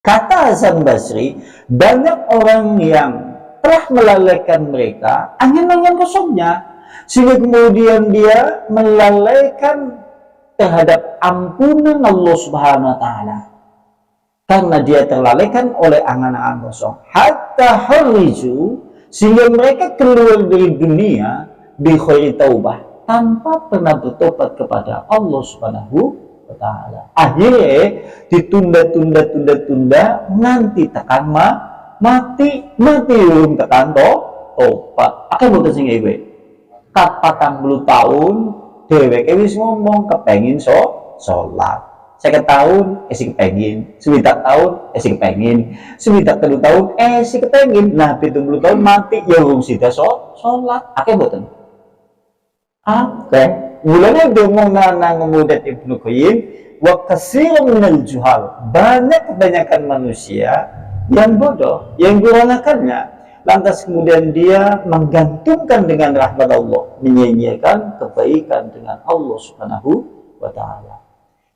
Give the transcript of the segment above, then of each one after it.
Kata Hasan Basri, banyak orang yang telah melalaikan mereka angan-angan kosongnya, sehingga kemudian dia melalaikan terhadap ampunan Allah Subhanahu wa taala. Karena dia terlalaikan oleh angan-angan kosong. Hatta huriju, sehingga mereka keluar dari dunia bi khairi taubah, tanpa pernah bertobat kepada Allah Subhanahu wa taala. Akhirnya ditunda, nanti tekan mati belum tekan tobat. Akan boten sing iku. Kat 40 tahun dheweke wis ngomong kepengin salat. 50 tahun esi kepengin, 70 tahun esi kepengin, 70 tahun esi kepengin. Nah 70 tahun mati ya wong sida salat. Akeh boten? Akeh. Mulanya ngomong nang Muhammad Ibnu Qayyim, wa katsirun minal juhal. Kebanyakan manusia yang bodoh, yang kurang akalnya. Lantas kemudian dia menggantungkan dengan rahmat Allah, menyia-nyiakan kebaikan dengan Allah Subhanahu wa taala.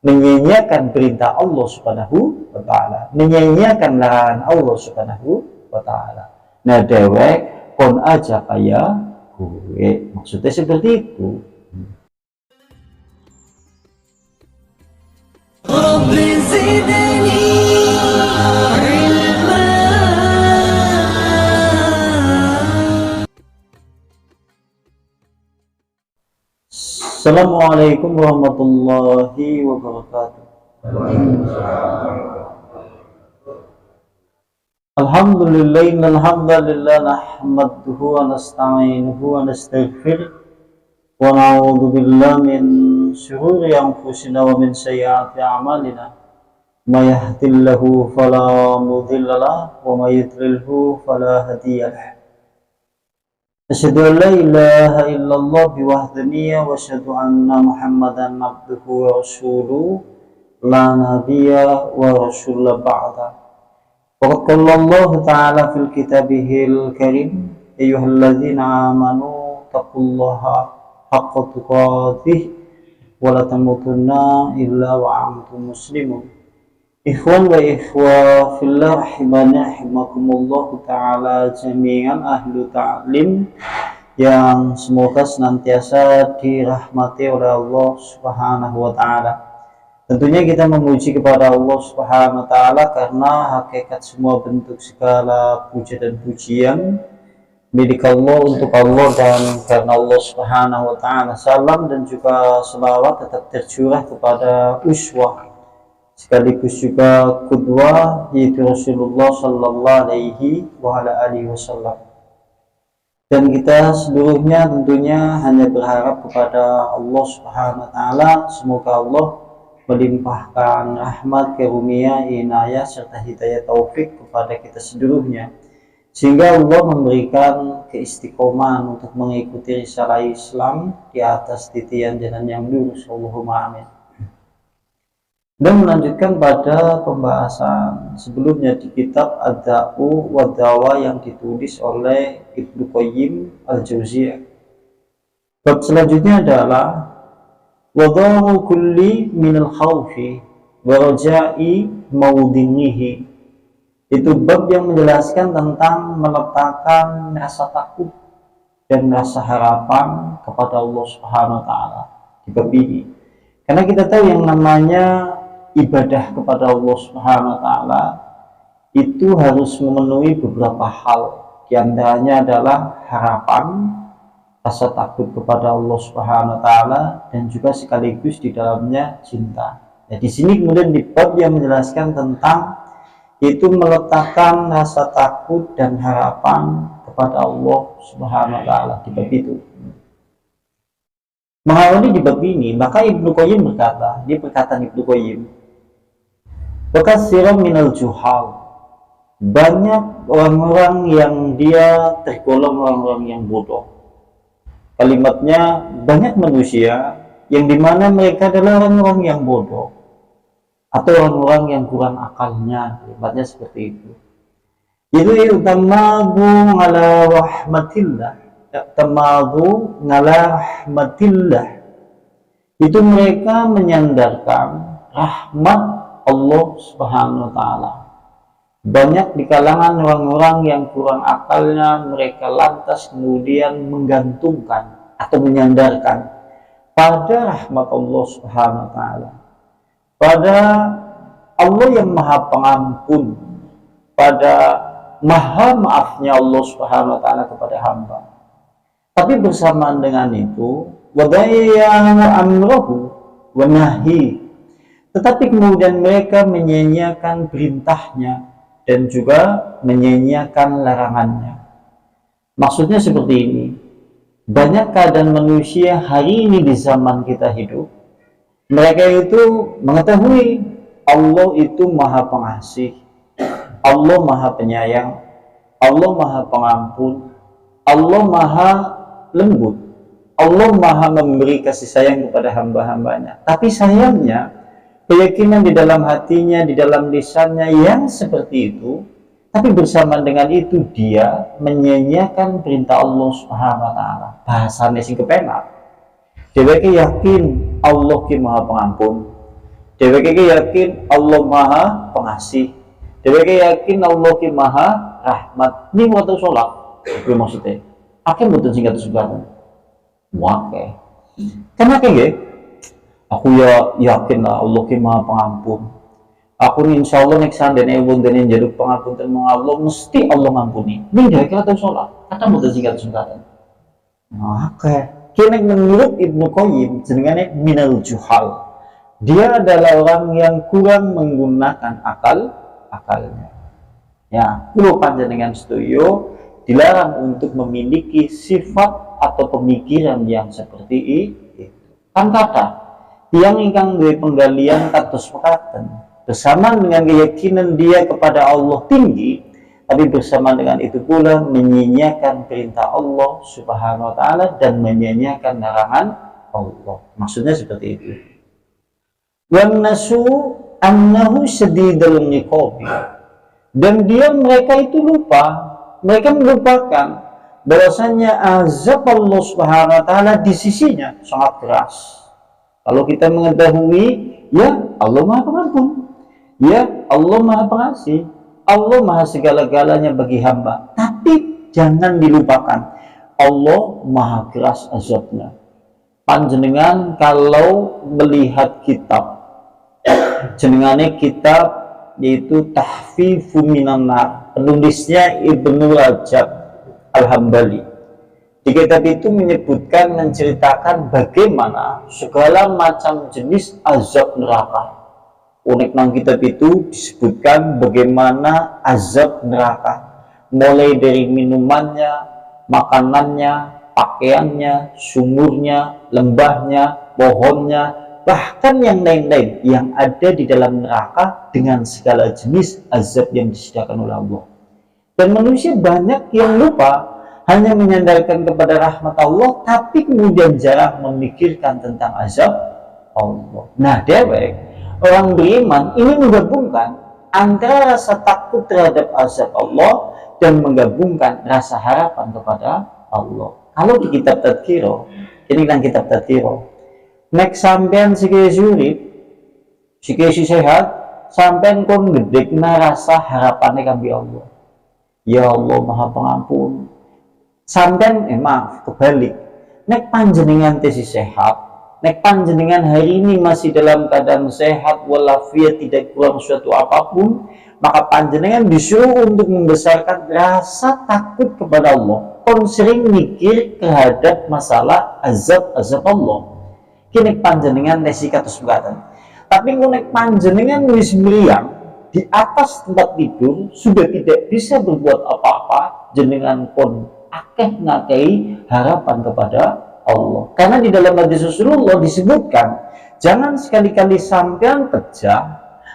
Menyia-nyiakan perintah Allah Subhanahu wa taala, menyia-nyiakan larangan Allah Subhanahu wa taala. Nah, dewek kon aja kayak gue. Maksudnya seperti itu. Assalamualaikum warahmatullahi wabarakatuh. Alhamdulillah nahmaduhu wa nasta'inuhu wa nastaghfiruh wa na'udzu billahi min syururi anfusina wa min sayyiati a'malina. May yahdihillahu fala mudilla lahu wa may yudlilhu fala hadiya lahu. Asyhadu an la ilaha illallah biwahdaniyya wa asyhadu anna Muhammadan abduhu wa rasuluhu la nabiyya wa rasula ba'da. Wa qala Allah ta'ala fil kitabihil karim, ayyuhalladzina amanu taqullaha haqqa tuqatih wa la tamutunna illa wa antum muslimun. Ikhwan wa ikhwa fillah rahimani rahimakumullah ta'ala jami'an ahlu ta'lim yang semoga senantiasa dirahmati oleh Allah Subhanahu wa ta'ala. Tentunya kita memuji kepada Allah Subhanahu wa ta'ala karena hakikat semua bentuk segala puja dan pujian milik Allah, untuk Allah, dan karena Allah Subhanahu wa ta'ala. Salam dan juga selawat tetap tercurah kepada uswah sekaligus juga qudwah, yaitu Rasulullah sallallahu alaihi wa ala alihi wasallam. Dan kita seluruhnya tentunya hanya berharap kepada Allah Subhanahu wa taala, semoga Allah melimpahkan rahmat, karunia, inayah serta hidayah taufik kepada kita seluruhnya, sehingga Allah memberikan keistiqomahan untuk mengikuti risalah Islam di atas titian jalan yang lurus. Allahumma amin. Dan melanjutkan pada pembahasan sebelumnya di kitab Ad-Da'u wa Dawa yang ditulis oleh Ibnu Qayyim al-Jauziyah. Bab selanjutnya adalah wadharu kulli minal khawfi wa raja'i maudinihi. Itu bab yang menjelaskan tentang meletakkan rasa takut dan rasa harapan kepada Allah Subhanahu wa taala di bab ini. Karena kita tahu yang namanya ibadah kepada Allah Subhanahu wa taala itu harus memenuhi beberapa hal. Di antaranya adalah harapan, rasa takut kepada Allah Subhanahu wa taala, dan juga sekaligus di dalamnya cinta. Nah, di sini kemudian di bab yang menjelaskan tentang itu meletakkan rasa takut dan harapan kepada Allah Subhanahu wa taala di bab itu. Mengawali di bab ini, maka Ibnu Qayyim berkata, di perkataan Ibnu Qayyim, katsiran minal juhal, banyak orang-orang yang dia tergolong orang-orang yang bodoh. Kalimatnya banyak manusia yang dimana mereka adalah orang-orang yang bodoh atau orang-orang yang kurang akalnya, kalimatnya seperti itu. Itu tamadu ala rahmatillah, tamadu ala rahmatillah, itu mereka menyandarkan rahmat Allah Subhanahu wa taala. Banyak di kalangan orang-orang yang kurang akalnya, mereka lantas kemudian menggantungkan atau menyandarkan pada rahmat Allah Subhanahu wa taala, pada Allah yang Maha Pengampun, pada Maha Maafnya Allah Subhanahu wa taala kepada hamba. Tapi bersamaan dengan itu, wadayyahu amrahu wa nahi, tetapi kemudian mereka menyia-nyiakan perintahnya dan juga menyia-nyiakan larangannya. Maksudnya seperti ini, banyak keadaan manusia hari ini di zaman kita hidup, mereka itu mengetahui Allah itu Maha Pengasih, Allah Maha Penyayang, Allah Maha Pengampun, Allah Maha Lembut, Allah Maha memberi kasih sayang kepada hamba-hambanya. Tapi sayangnya, keyakinan di dalam hatinya, di dalam lisannya yang seperti itu, tapi bersamaan dengan itu dia menyia-nyiakan perintah Allah Subhanahu wa taala. Bahasane sing kepenak. Dheweke yakin Allah ki Maha Pengampun. Dheweke yakin Allah Maha Pengasih. Dheweke yakin Allah ki Maha Rahmat. Ini waktu sholat. Itu maksudnya. Akeh mboten singkat singkatan. Wake. Karena nggih, aku ya yakin lah Allah ki Maha Pengampun. Aku insya Allah nek sandene wondene njaluk pangapunten mong Allah mesti Allah ngampuni. Ning dhek kata salat, kata mboten singkat-singkatan. Oke. Kene menurut Ibnu Qayyim jenengane minal juhal. Dia adalah orang yang kurang menggunakan akalnya. Ya, kulo panjenengan setuju dilarang untuk memiliki sifat atau pemikiran yang seperti itu. Kan kata tiang ingkang duwe penggalian kados mekaten, bersamaan dengan keyakinan dia kepada Allah tinggi, tapi bersamaan dengan itu pula menyia-nyiakan perintah Allah Subhanahu wa taala dan menyia-nyiakan larangan Allah. Maksudnya seperti itu. Wan nasu annahu syadidul niqab. Dan mereka itu lupa, mereka melupakan bahwasanya azab Allah Subhanahu wa taala di sisinya sangat keras. Kalau kita mengetahui, ya Allah Maha Pengampun, ya Allah Maha Pengasih, Allah Maha segala-galanya bagi hamba. Tapi jangan dilupakan, Allah Maha keras azabnya. Panjenengan kalau melihat kitab, jenengane kitab yaitu Tahfifun Minan Nar, penulisnya Ibnu Rajab Al-Hambali. Di kitab itu menyebutkan, menceritakan bagaimana segala macam jenis azab neraka. Unik nang kitab itu disebutkan bagaimana azab neraka, mulai dari minumannya, makanannya, pakaiannya, sumurnya, lembahnya, pohonnya, bahkan yang lain-lain yang ada di dalam neraka dengan segala jenis azab yang disediakan oleh Allah. Dan manusia banyak yang lupa, hanya menyandarkan kepada rahmat Allah, tapi kemudian jarang memikirkan tentang azab Allah. Nah, dewek orang beriman ini menggabungkan antara rasa takut terhadap azab Allah dan menggabungkan rasa harapan kepada Allah. Kalau di kitab Tadkiro, ini kan kitab Tadkiro, nek sampean sikis urip, sikis sehat, sampean kon gedekna rasa harapannya kambi Allah. Ya Allah Maha Pengampun. Sampean maaf kebalik. Nek panjenengan tesi sehat, nek panjenengan hari ini masih dalam keadaan sehat walafiat, tidak kurang suatu apapun, maka panjenengan disuruh untuk membesarkan rasa takut kepada Allah. Kon sering mikir terhadap masalah azab Allah. Kini panjenengan tesi kados mekaten. Tapi nek panjenengan wis mriyang di atas tempat tidur sudah tidak bisa berbuat apa-apa, jenengan kon akeh ngakei harapan kepada Allah. Karena di dalam hadis Rasulullah disebutkan, jangan sekali-kali sampean pecah,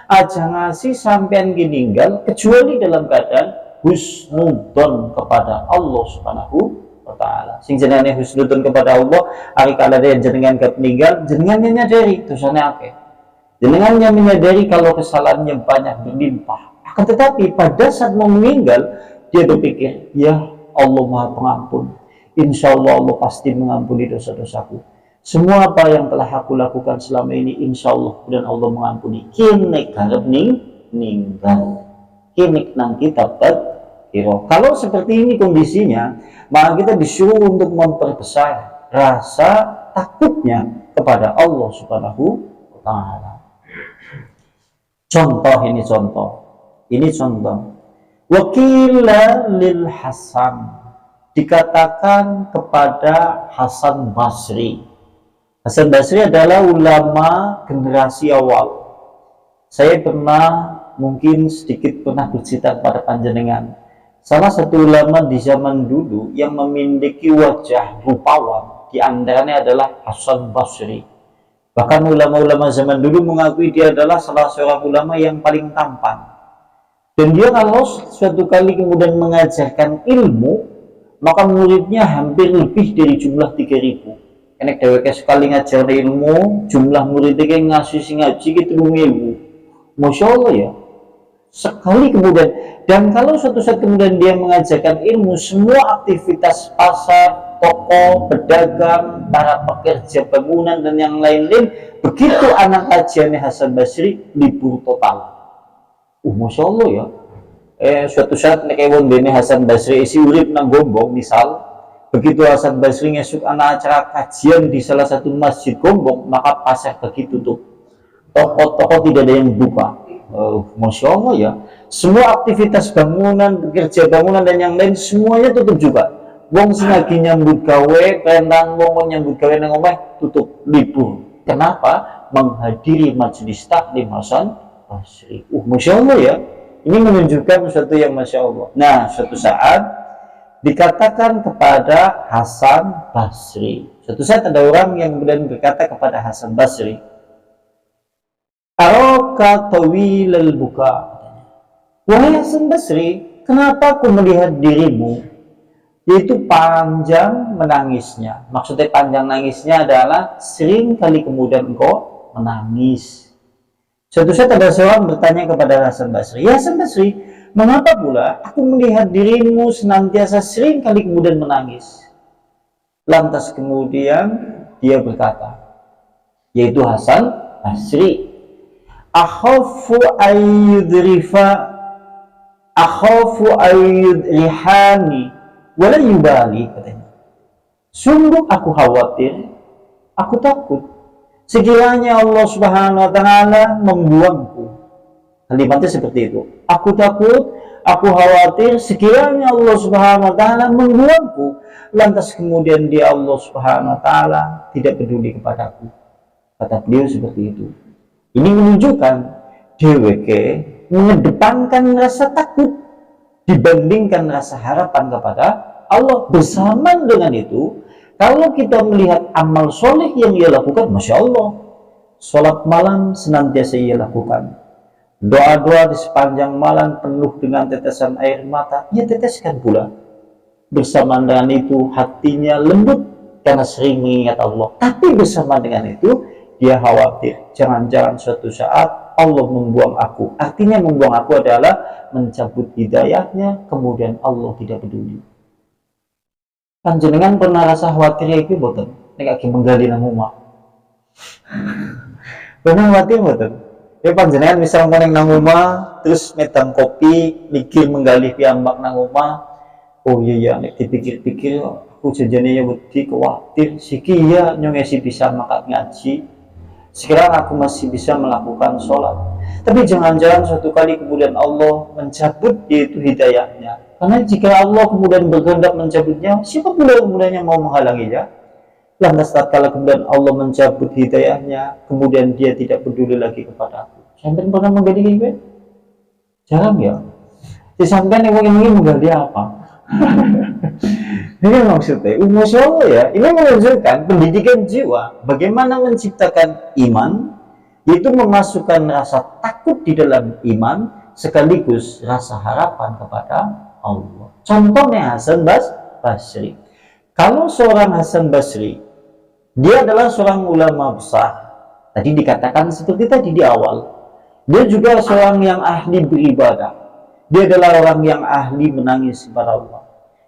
aja ngasih sampean gininggal kecuali dalam keadaan husnudon kepada Allah Subhanahu wa taala. Sing jenenge husnudon kepada Allah, ari kalane jenengan ketinggal, jenengan nyadari dosane akeh. Jenengannya menyadari kalau kesalahannya banyak berlimpah. Akan tetapi pada saat mau meninggal, dia berpikir, ya Allah Maha Pengampun, insya Allah Allah pasti mengampuni dosa-dosaku. Semua apa yang telah aku lakukan selama ini, insya Allah dan Allah mengampuni. Kini karep ninggal. kinik nang kita kiro. Kalau seperti ini kondisinya, maka kita disuruh untuk memperbesar rasa takutnya kepada Allah Subhanahu wa Ta'ala. Contoh ini contoh. Wakila lil Hasan, dikatakan kepada Hasan Basri. Hasan Basri adalah ulama generasi awal. Saya mungkin sedikit pernah bercerita kepada panjenengan. Salah satu ulama di zaman dulu yang memiliki wajah rupawan, di antaranya adalah Hasan Basri. Bahkan ulama-ulama zaman dulu mengakui dia adalah salah seorang ulama yang paling tampan. Dan dia kalau suatu kali kemudian mengajarkan ilmu, maka muridnya hampir lebih dari jumlah 3.000. Enek dheweke sekali ngajar ilmu, jumlah muridnya yang ngasih ngaji gitu 3.000. Masya Allah ya, sekali kemudian. Dan kalau suatu saat kemudian dia mengajarkan ilmu, semua aktivitas pasar, toko, pedagang, para pekerja bangunan dan yang lain-lain, begitu anak kajiannya Hasan Basri, libur total. Masya Allah ya. Suatu saat nek wondene Hasan Basri isi urip nang Gombong misal, begitu Hasan Basri ngesuk anak acara kajian di salah satu masjid Gombong, maka pasar begitu tutup. Toko-toko tidak ada yang buka. Masya Allah ya, semua aktivitas bangunan, pekerja bangunan dan yang lain semuanya tutup juga. Wong sing lagi nyambut gawe, perintah wong nyambut gawe nang omah tutup, libur. Kenapa? Menghadiri majelis taklim Hasan Basri. Masya Allah ya, ini menunjukkan sesuatu yang Masya Allah. Nah, suatu saat dikatakan kepada Hasan Basri, suatu saat ada orang yang kemudian berkata kepada Hasan Basri, "Araka tawilal buka." Wahai Hasan Basri, kenapa aku melihat dirimu yaitu panjang menangisnya? Maksudnya panjang nangisnya adalah sering kali kemudian engkau menangis. Suatu saat ada seorang bertanya kepada Hasan Basri, "Ya Hasan Basri, mengapa pula aku melihat dirimu senantiasa sering kali kemudian menangis?" Lantas kemudian dia berkata, yaitu Hasan Basri, akhafu ayyudrihani wala yubali, katanya. Sungguh aku khawatir, aku takut sekiranya Allah Subhanahu wa Ta'ala membuangku. Kalimatnya seperti itu. Aku takut, aku khawatir sekiranya Allah Subhanahu wa Ta'ala membuangku, lantas kemudian dia Allah Subhanahu wa Ta'ala tidak peduli kepadaku. Kata beliau seperti itu. Ini menunjukkan DWK mengedepankan rasa takut dibandingkan rasa harapan kepada Allah. Bersamaan dengan itu, kalau kita melihat amal soleh yang ia lakukan, Masya Allah, sholat malam senantiasa ia lakukan, doa-doa di sepanjang malam penuh dengan tetesan air mata, ia teteskan pula. Bersamaan dengan itu, hatinya lembut karena sering mengingat Allah. Tapi bersamaan dengan itu, dia khawatir, jangan-jangan suatu saat Allah membuang aku. Artinya membuang aku adalah mencabut hidayahnya, kemudian Allah tidak peduli. Panjenengan pernah rasa khawatir itu boten? Nek lagi menggali nang omah. Pernah khawatir boten? Ya panjenengan misal nang omah, terus medang kopi, mikir menggali piyambak nang omah. Oh iya, nek dipikir-pikir, aku janjane ya wedi khawatir, siki ya nyongesi bisa makat ngaji. Sekarang aku masih bisa melakukan sholat, tapi jangan-jangan suatu kali kemudian Allah mencabut yaitu hidayahnya. Karena jika Allah kemudian berkehendak mencabutnya, siapa pula kemudian yang mau menghalanginya? Lantas tatkala kemudian Allah mencabut hidayahnya, kemudian dia tidak peduli lagi kepada aku. Sampai pernah menggali ini? Jarang ya. Sampai yang ingin menggali apa? Ini maksudnya, Masya Allah ya, ini menunjukkan pendidikan jiwa, bagaimana menciptakan iman, yaitu memasukkan rasa takut di dalam iman, sekaligus rasa harapan kepada Allah. Contohnya Hasan Basri. Kalau seorang Hasan Basri, dia adalah seorang ulama besar. Tadi dikatakan seperti tadi di awal, dia juga seorang yang ahli beribadah. Dia adalah orang yang ahli menangis kepada Allah.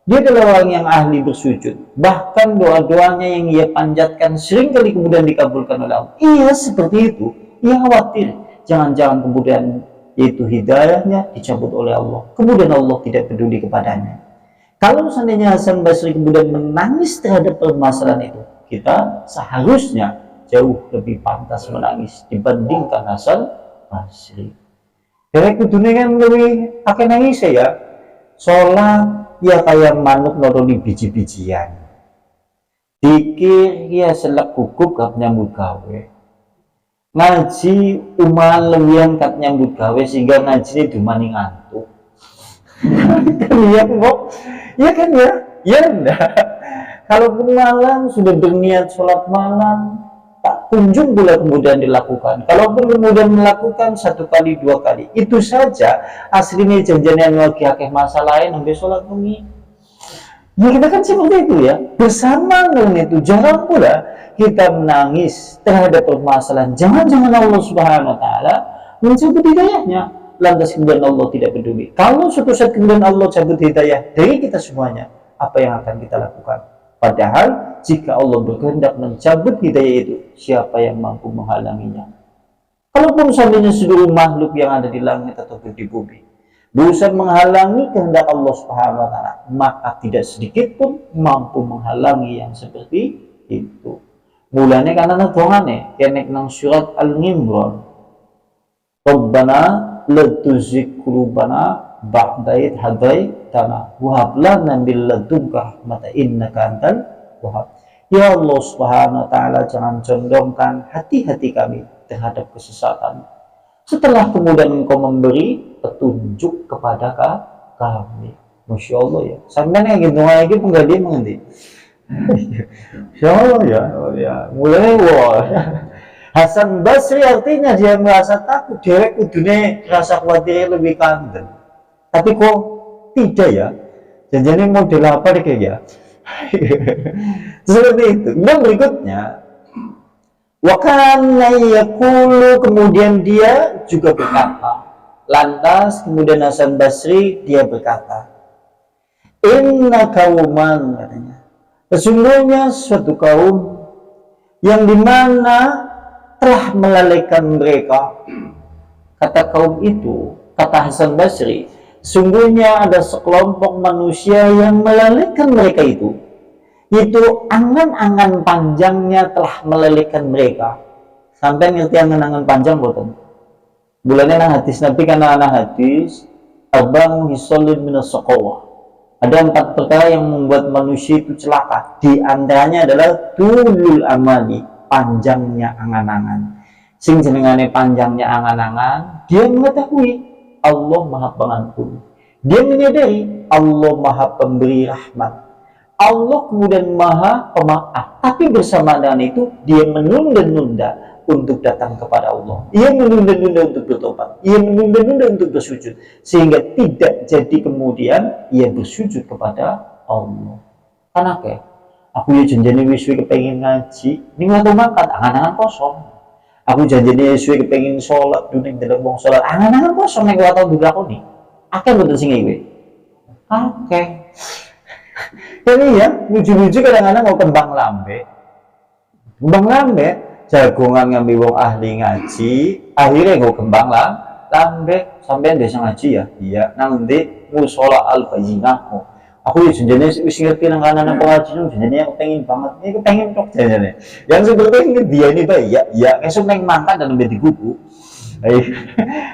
Dia adalah orang yang ahli bersujud. Bahkan doa-doanya yang ia panjatkan sering kali kemudian dikabulkan oleh Allah. Iya seperti itu. Ia khawatir jangan-jangan kemudian yaitu hidayahnya dicabut oleh Allah, kemudian Allah tidak peduli kepadanya. Kalau seandainya Hasan Basri kemudian menangis terhadap permasalahan itu, kita seharusnya jauh lebih pantas menangis dibandingkan Hasan Basri. Dari kudunya kan lebih pakai nangis ya, sholat ya kayak manuk nuruni biji-bijian, dikir ya selak gugup gak nyambut gawe, ngaji umal lewian kat nyambut gawe sehingga ngaji ini dumani ngantuk. Kan ya kok, ya kan ya enggak. Kalaupun malam sudah berniat sholat malam, tak kunjung pula kemudian dilakukan. Kalaupun kemudian melakukan 1 kali 2 kali, itu saja aslinya janjian lagi akeh masalah lain sampai sholat bengi. Ya kita kan seperti itu ya. Bersama dengan itu jarang pula kita menangis terhadap permasalahan. Jangan-jangan Allah Subhanahu Wa Taala mencabut hidayahnya. Lantas kemudian Allah tidak peduli. Kalau suatu saat kemudian Allah cabut hidayah dari kita semuanya, apa yang akan kita lakukan? Padahal jika Allah berkehendak mencabut hidayah itu, siapa yang mampu menghalanginya? Kalaupun seandainya seluruh makhluk yang ada di langit atau di bumi berusaha menghalangi kehendak Allah Subhanahu Wa Taala, maka tidak sedikit pun mampu menghalangi yang seperti itu. Mulanya karena dongane kenek nang surat Al-Imran, Rabbana la tuzigh qulubana ba'da idh hadaitana wa hab lana min ladunka rahmatan innaka antal wahhab. Ya Allah Subhanahu Wa Taala, jangan condongkan hati-hati kami terhadap kesesatan setelah kemudian Engkau memberi petunjuk kepada kami. Masya Allah ya. Sampai nih gitu lagi penggali mengerti. Masya Allah ya. Mulai wah. Hasan Basri artinya dia merasa takut, dia kudune rasa khawatirnya lebih kangen. Tapi kok tidak ya? Jadi model apa deh kayak ya? Seperti itu. Dan berikutnya, wa kana yaqulu, kemudian dia juga berkata. Lantas kemudian Hasan Basri dia berkata, inna kauman, katanya, sesungguhnya suatu kaum yang dimana telah melalaikan mereka. Kata kaum itu, kata Hasan Basri, sungguhnya ada sekelompok manusia yang melalaikan mereka itu angan-angan panjangnya telah melalaikan mereka. Sampai ngerti angan-angan panjang boten? Bulannya nang hadis Nabi, karena anak hadis abang hisolin minas sokowa. Ada 4 perkara yang membuat manusia itu celaka. Di antaranya adalah tulul amali, panjangnya angan-angan. Sing jenengane panjangnya angan-angan, dia mengetahui Allah Maha Pengampun. Dia menyadari Allah Maha Pemberi rahmat. Allah kemudian Maha Pemaaf. Tapi bersama dengan itu, dia menunda-nunda untuk datang kepada Allah. Ia menunda-nunda untuk bertobat. Ia menunda-nunda untuk bersujud. Sehingga tidak jadi kemudian ia bersujud kepada Allah. Karena kayak aku ya janjane wis kepengin ngaji, ini waktu makan angan-angan kosong. Aku janjane wis kepengin sholat, dunia dalam wong sholat, angan-angan kosong nek waktu dilakoni. Akeh betul sing iki. Oke. Jadi ya, lucu-lucu kadang-kadang mau kembang lambe. Kembang lambe, jagongan ngambil wong ahli ngaji, akhirnya mau kembang lambe sampai desa ngaji ya. Iya, nang ndi musola al-bayyinah. Aku ya janjane wis ngerti nang kanan pengajian, janjane aku pengen banget. Ini pengen tok janjane. Yang seperti ini dia ini Pak, ya esuk nang makan dan lebih digugu.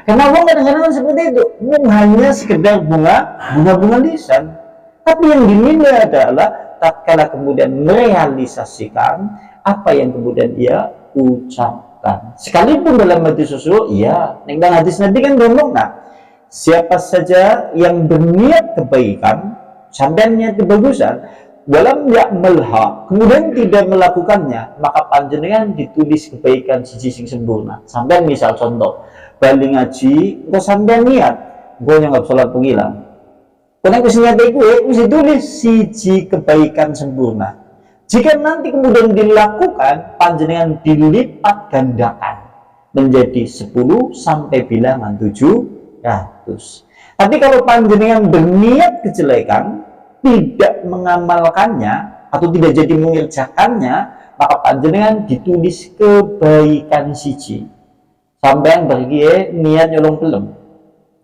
Kenapa kadang-kadang seperti itu? Hanya sekedar bunga lisan. Tapi yang dinilai adalah tatkala kemudian merealisasikan apa yang kemudian ia ucapkan. Sekalipun dalam hadis Rasul, iya, neng hadis Nabi kan ngomong, nah, siapa saja yang berniat kebaikan sampai niat kebagusan, dalam ya'malha, kemudian tidak melakukannya, maka panjenengan ditulis kebaikan siji sing sempurna. Sampai misal contoh, bali ngaji, kok sampai niat, gue nyanggap sholat pengilang. Karena keseniatan itu mesti tulis siji kebaikan sempurna. Jika nanti kemudian dilakukan, panjenengan dilipat gandakan menjadi 10 sampai bilangan 700. Tapi kalau panjenengan berniat kejelekan, tidak mengamalkannya atau tidak jadi mengerjakannya, maka panjenengan ditulis kebaikan siji. Sampai yang bagi niat nyolong pelem.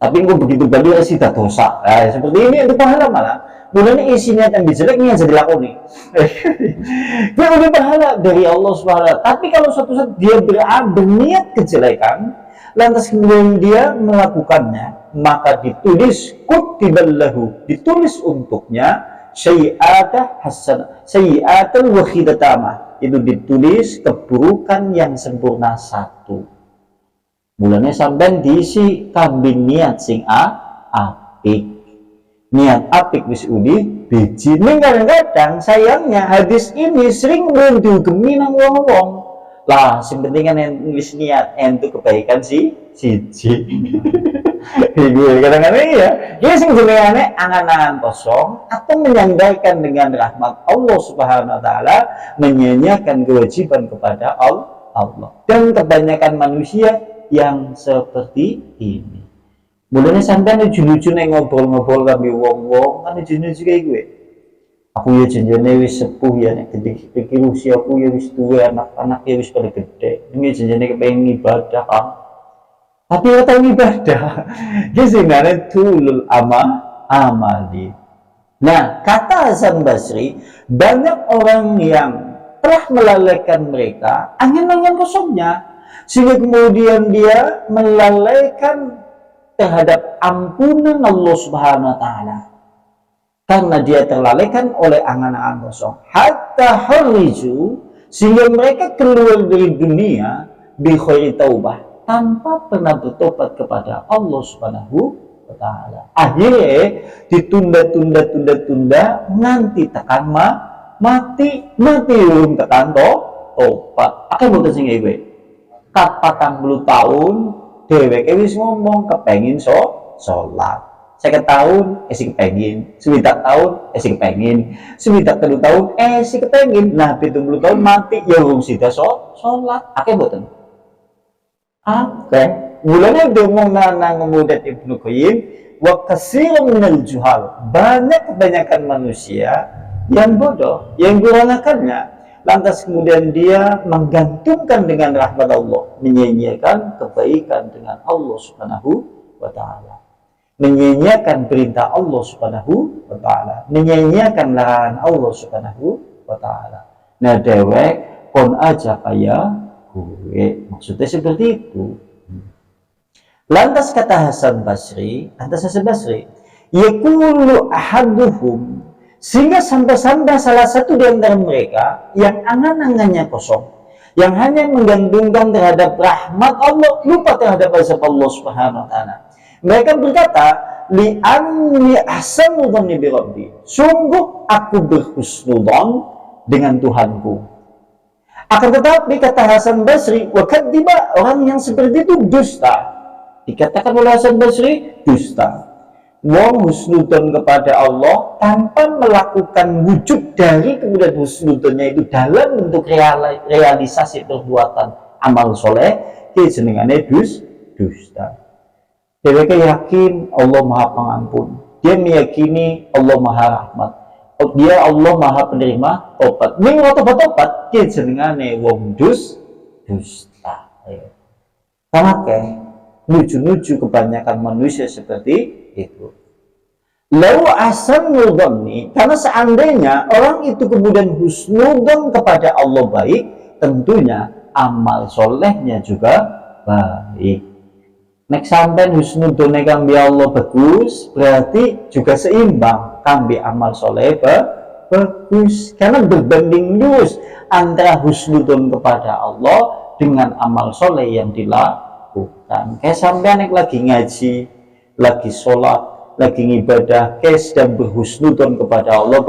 Tapi engkau begitu banyak sida dosa. Nah, seperti ini itu pahala malah. Mulanya isinya yang jelek ini yang jadi lakoni. Dia udah pahala dari Allah SWT. Tapi kalau suatu saat dia berniat kejelekan, lantas kemudian dia melakukannya, maka ditulis kutiballahu, ditulis untuknya sayyi'atan hasanah, sayyi'atan wahidatamah. Itu ditulis keburukan yang sempurna satu. Mulanya sampai diisi kambing niat sing apik. Niat apik wis udi biji. Ning kadang-kadang sayangnya hadis ini sering diugemi nang wong-wong. Lah, sing penting kan wis niat entuk kebaikan siji. Kadang-kadang ya, dia sing jenengane angan-angan kosong atau menyandarkan dengan rahmat Allah Subhanahu wa taala, menyanyiakan kewajiban kepada Allah. Dan kebanyakan manusia yang seperti ini. Mulanya sampai lucu-lucu nih ngobrol-ngobrol kami wong-wong, kan lucu-lucu kayak gue. Aku ya janjane wis sepuh ya, nek gede pikir usia aku ya wis tua, anak-anak ya wis pada gede. Ini janjane kepengen ibadah kan. Tapi ya tahu ibadah. Dia sebenarnya tulul amali. Nah, kata Hasan Basri, banyak orang yang telah melalaikan mereka angan-angan kosongnya, sehingga kemudian dia melalaikan terhadap ampunan Allah Subhanahu wa taala. Karena dia terlalaikan oleh angan-angan kosong. Hatta hariju, sehingga mereka keluar dari dunia bi khairi taubah, tanpa pernah bertobat kepada Allah Subhanahu wa taala. Akhirnya ditunda-tunda nanti tekan mati belum tekan tobat. Akan boten sing gue. 40 tahun dheweke wis ngomong kepengin sholat. 50 tahun si kepengin, 9 tahun si kepengin, 9 tahun si kepengin. Nah, 70 tahun mati ya wong sida sholat. Akeh mboten? Akeh. Mulanya ngomong nang kemudian Ibnu Qayyim, wa katsirun minal juhal. Kebanyakan manusia yang bodoh, yang kurang akalnya. Lantas kemudian dia menggantungkan dengan rahmat Allah, menyanyiakan kebaikan dengan Allah Subhanahu wa taala, menyanyiakan perintah Allah Subhanahu wa taala, menyanyiakan larangan Allah Subhanahu wa taala. Nah, dewek kon aja kaya gue, maksudnya seperti itu. Lantas kata Hasan Basri, yaqulu ahaduhum, sehingga sampai-sampai salah satu di antara mereka yang angan-angannya kosong, yang hanya menggantungkan terhadap rahmat Allah, lupa terhadap azab Allah Subhanahu wa taala. Mereka berkata, li anni ahsanu dhanni bi rabbi, sungguh aku berhusnudzon dengan Tuhanku. Akan tetapi kata Hasan Basri, wa kadziba, orang yang seperti itu dusta. Dikatakan oleh Hasan Basri dusta. Wong husnudzon kepada Allah tanpa melakukan wujud dari kemudian husnudzonnya itu dalam bentuk realisasi perbuatan amal soleh, jenengane dusta. Dia yakin Allah Maha Pengampun, dia meyakini Allah Maha Rahmat, dia Allah Maha Penerima tobat. Ning tobat jenengane wong dusta. Karena lucu-lucu kebanyakan manusia seperti itu. Lau ahsanu dhanni, karena seandainya orang itu kemudian husnudzon kepada Allah baik, tentunya amal solehnya juga baik. Nek sampean husnudzone kambi Allah bagus, berarti juga seimbang kambi amal soleh bagus. Karena berbanding lurus antara husnudzon kepada Allah dengan amal soleh yang dilakukan. Kayak sampean lagi ngaji, lagi sholat, lagi ibadah, sedang berhusnudzon kepada Allah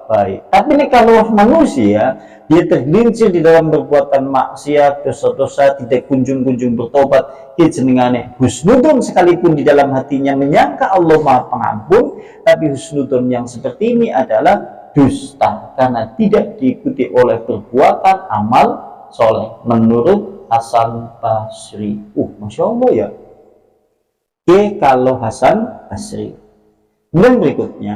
baik. Tapi ini kalau manusia dia tergelincir di dalam perbuatan maksiat, dosa-dosa, tidak kunjung-kunjung bertobat, dia jenengane husnudzon sekalipun di dalam hatinya menyangka Allah Maha Pengampun, tapi husnudzon yang seperti ini adalah dusta karena tidak diikuti oleh perbuatan amal soleh menurut Hasan Basri. Masya Allah ya. Kalau Hasan Basri. Dan berikutnya